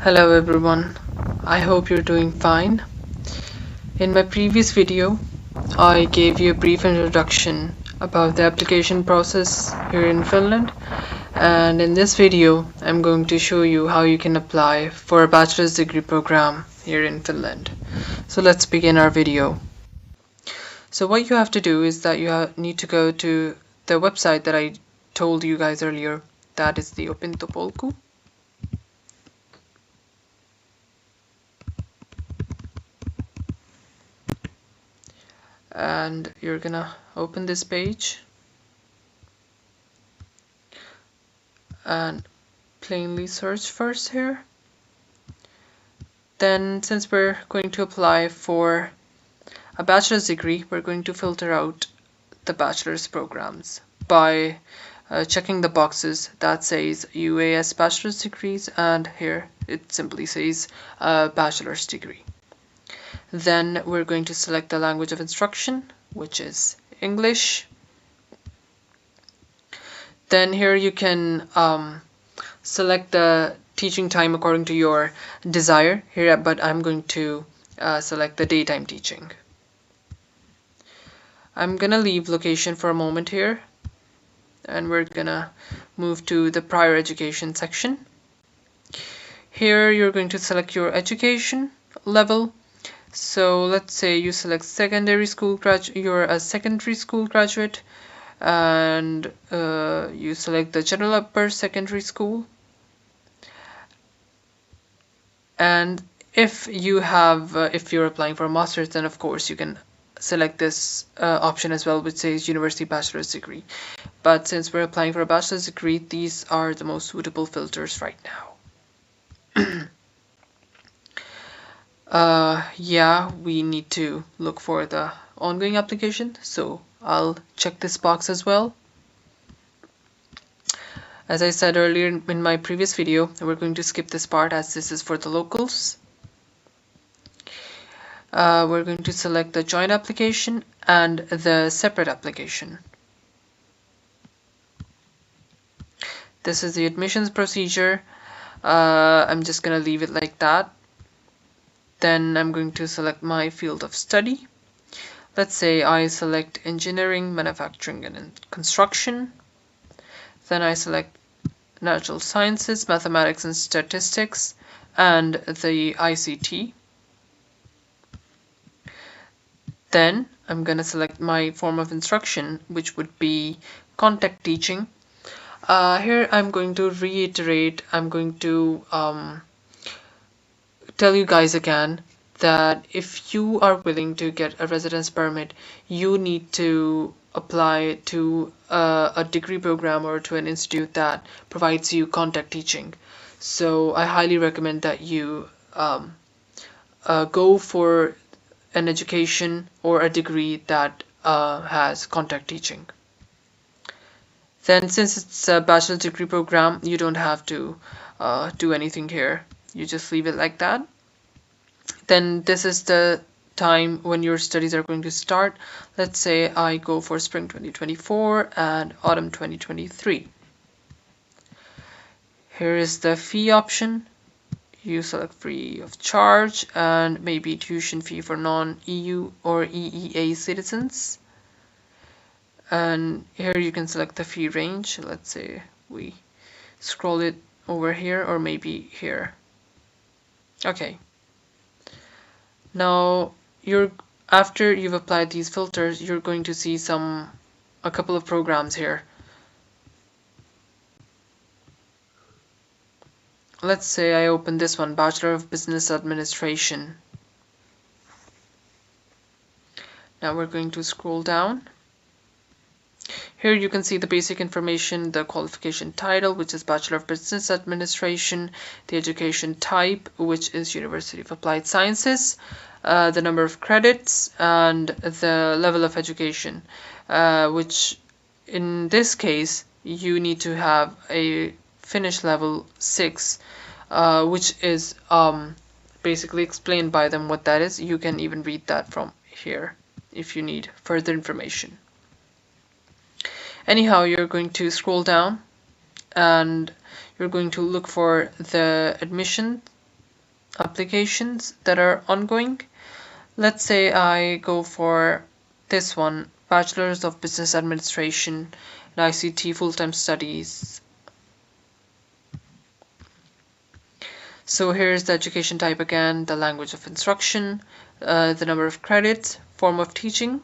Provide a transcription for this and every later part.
Hello everyone, I hope you're doing fine. In my previous video, I gave you a brief introduction about the application process here in Finland, and in this video I'm going to show you how you can apply for a bachelor's degree program here in Finland. So let's begin our video. So what you have to do is that you need to go to the website that I told you guys earlier, that is the Opintopolku. And you're gonna open this page and plainly search first here. Then, since we're going to apply for a bachelor's degree, we're going to filter out the bachelor's programs by checking the boxes that says UAS bachelor's degrees, and here it simply says bachelor's degree. Then we're going to select the language of instruction, which is English. Then here you can select the teaching time according to your desire here, but I'm going to select the daytime teaching. I'm gonna leave location for a moment here, and we're gonna move to the prior education section. Here you're going to select your education level. So let's say you select secondary school graduate, you're a secondary school graduate, and you select the general upper secondary school. And if you have, if you're applying for a master's, then of course you can select this option as well, which says university bachelor's degree. But since we're applying for a bachelor's degree, these are the most suitable filters right now. Yeah, we need to look for the ongoing application, so I'll check this box as well. As I said earlier in my previous video, we're going to skip this part as this is for the locals. We're going to select the joint application and the separate application. This is the admissions procedure. I'm just going to leave it like that. Then I'm going to select my field of study. Let's say I select engineering, manufacturing, and construction. Then I select natural sciences, mathematics and statistics, and the ICT. Then I'm going to select my form of instruction, which would be contact teaching. Here I'm going to reiterate, I'm going to tell you guys again that if you are willing to get a residence permit, you need to apply to a degree program or to an institute that provides you contact teaching. So I highly recommend that you go for an education or a degree that has contact teaching. Then, since it's a bachelor's degree program, you don't have to do anything here. You just leave it like that. Then this is the time when your studies are going to start. Let's say I go for spring 2024 and autumn 2023. Here is the fee option. You select free of charge and maybe tuition fee for non-EU or EEA citizens. And here you can select the fee range. Let's say we scroll it over here or maybe here. Okay. Now after you've applied these filters, you're going to see a couple of programs here. Let's say I open this one, Bachelor of Business Administration. Now we're going to scroll down. Here you can see the basic information, the qualification title, which is Bachelor of Business Administration, the education type, which is University of Applied Sciences, the number of credits, and the level of education, which in this case you need to have a Finnish level 6, which is basically explained by them what that is. You can even read that from here if you need further information. Anyhow, you're going to scroll down and you're going to look for the admission applications that are ongoing. Let's say I go for this one, Bachelor's of Business Administration and ICT Full-Time Studies. So here's the education type again, the language of instruction, the number of credits, form of teaching,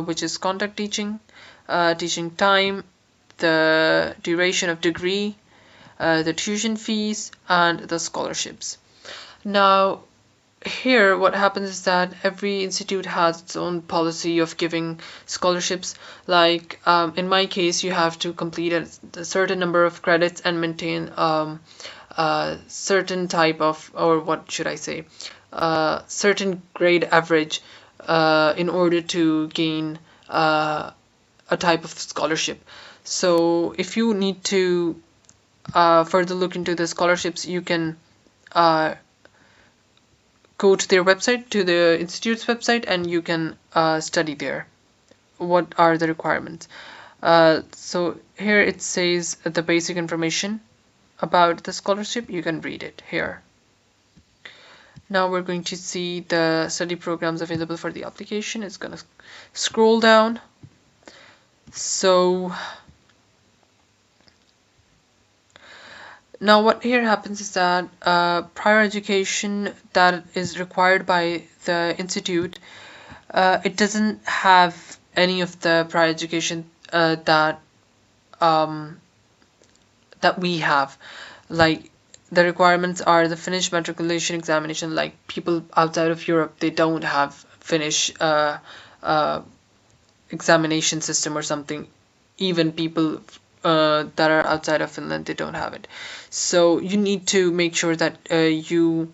which is contact teaching, teaching time, the duration of degree, the tuition fees, and the scholarships. Now, here what happens is that every institute has its own policy of giving scholarships. Like in my case, you have to complete a certain number of credits and maintain a certain type of, or what should I say, certain grade average in order to gain a type of scholarship. So if you need to further look into the scholarships, you can go to their website, to the institute's website, and you can study there. What are the requirements? So here it says the basic information about the scholarship. You can read it here. Now we're going to see the study programs available for the application. It's going to scroll down. So now what here happens is that prior education that is required by the institute, it doesn't have any of the prior education that we have. Like the requirements are the Finnish matriculation examination. Like people outside of Europe, they don't have Finnish examination system or something. Even people that are outside of Finland, they don't have it. So you need to make sure that you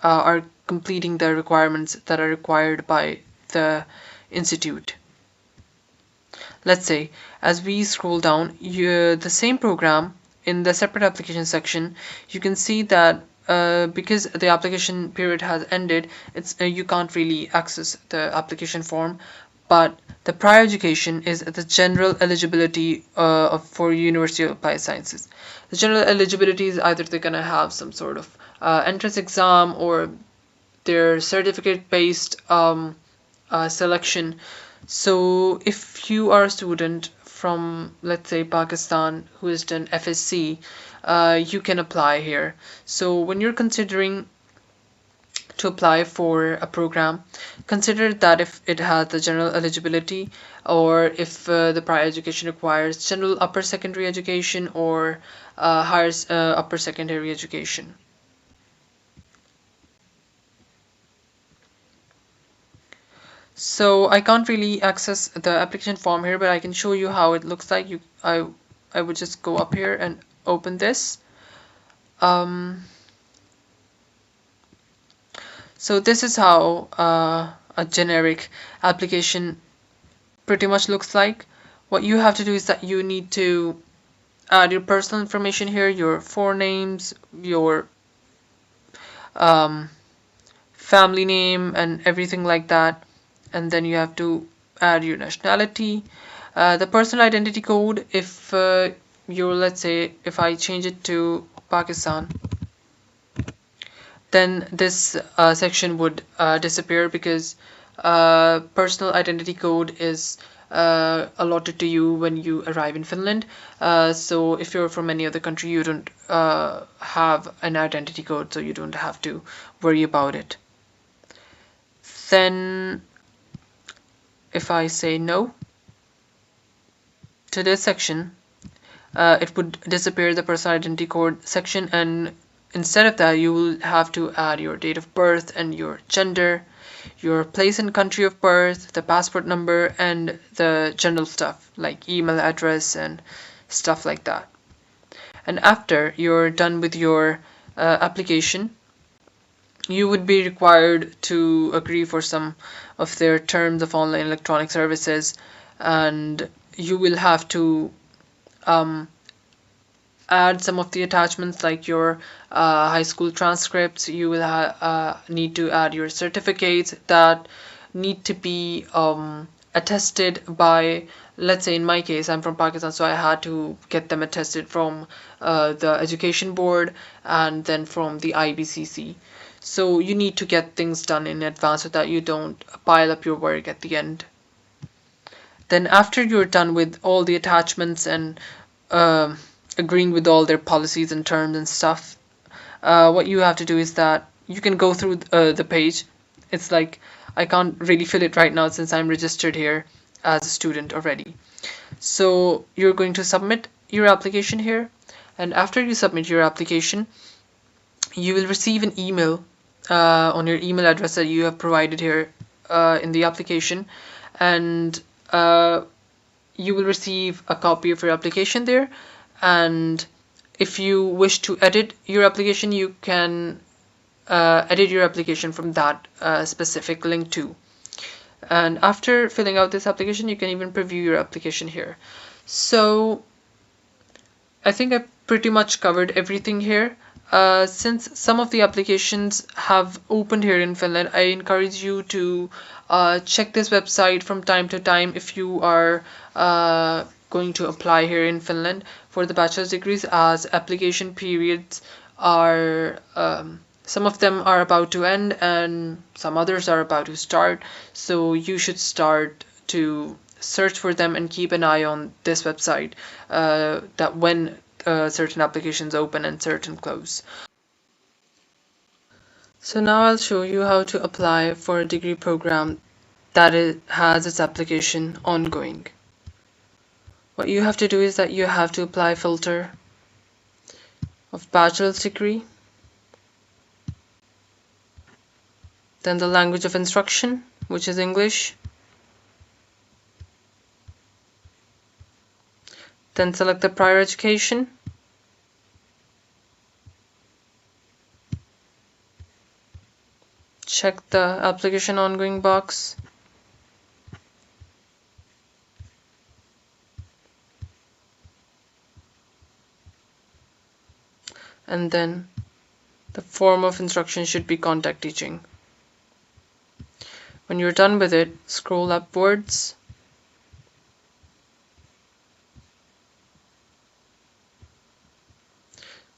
are completing the requirements that are required by the institute. Let's say as we scroll down, the same program in the separate application section, you can see that because the application period has ended, it's you can't really access the application form. But the prior education is the general eligibility for University of Applied Sciences. The general eligibility is either they're gonna have some sort of entrance exam or their certificate-based selection. So if you are a student from, let's say, Pakistan who has done FSC, you can apply here. So when you're considering to apply for a program, consider that if it has the general eligibility, or if the prior education requires general upper secondary education or higher upper secondary education. So I can't really access the application form here, but I can show you how it looks like. I would just go up here and open this. So this is how a generic application pretty much looks like. What you have to do is that you need to add your personal information here, your forenames, your family name, and everything like that. And then you have to add your nationality, the personal identity code. If let's say, if I change it to Pakistan, then this section would disappear because personal identity code is allotted to you when you arrive in Finland. So if you're from any other country, you don't have an identity code, so you don't have to worry about it. Then if I say no to this section, it would disappear the personal identity code section, and instead of that, you will have to add your date of birth and your gender, your place and country of birth, the passport number, and the general stuff like email address and stuff like that. And after you're done with your application, you would be required to agree for some of their terms of online electronic services, and you will have to add some of the attachments like your high school transcripts. You will need to add your certificates that need to be attested by, let's say in my case, I'm from Pakistan, so I had to get them attested from the education board and then from the IBCC. So you need to get things done in advance so that you don't pile up your work at the end. Then after you're done with all the attachments and uh, agreeing with all their policies and terms and stuff, what you have to do is that you can go through the page. It's like I can't really fill it right now since I'm registered here as a student already. So you're going to submit your application here, and after you submit your application, you will receive an email on your email address that you have provided here in the application, and you will receive a copy of your application there. And if you wish to edit your application, you can edit your application from that specific link too. And after filling out this application, you can even preview your application here. So I think I pretty much covered everything here. Since some of the applications have opened here in Finland, I encourage you to check this website from time to time if you are going to apply here in Finland for the bachelor's degrees, as application periods are some of them are about to end and some others are about to start. So you should start to search for them and keep an eye on this website that when certain applications open and certain close. So now I'll show you how to apply for a degree program that has its application ongoing. What you have to do is that you have to apply filter of bachelor's degree, then the language of instruction, which is English, then select the prior education, check the application ongoing box, and then the form of instruction should be contact teaching. When you're done with it, scroll upwards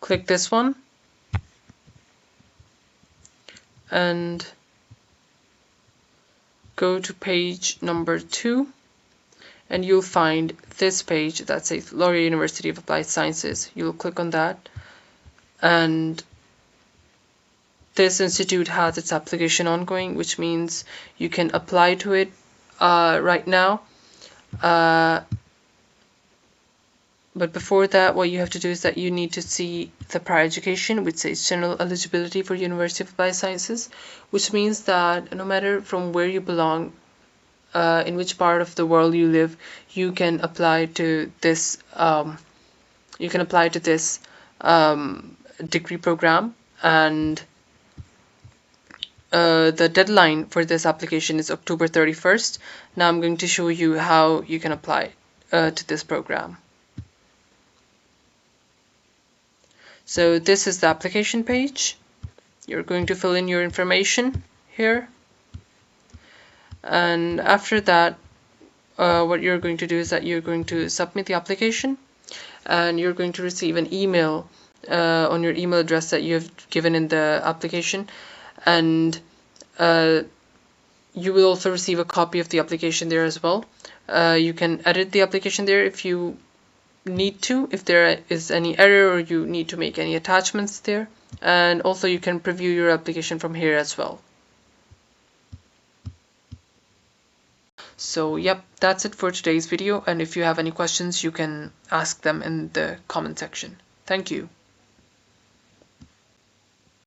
click this one and go to page number 2, and you'll find this page that says Laurier University of Applied Sciences. You'll click on that, and this institute has its application ongoing, which means you can apply to it right now. But before that, what you have to do is that you need to see the prior education, which says general eligibility for University of Applied Sciences, which means that no matter from where you belong, in which part of the world you live, you can apply to this. Degree program, and the deadline for this application is October 31st. Now I'm going to show you how you can apply to this program. So this is the application page. You're going to fill in your information here, and after that what you're going to do is that you're going to submit the application, and you're going to receive an email on your email address that you have given in the application, and you will also receive a copy of the application there as well. You can edit the application there if you need to, if there is any error or you need to make any attachments there, and also you can preview your application from here as well. So yep, that's it for today's video, and if you have any questions you can ask them in the comment section. Thank you.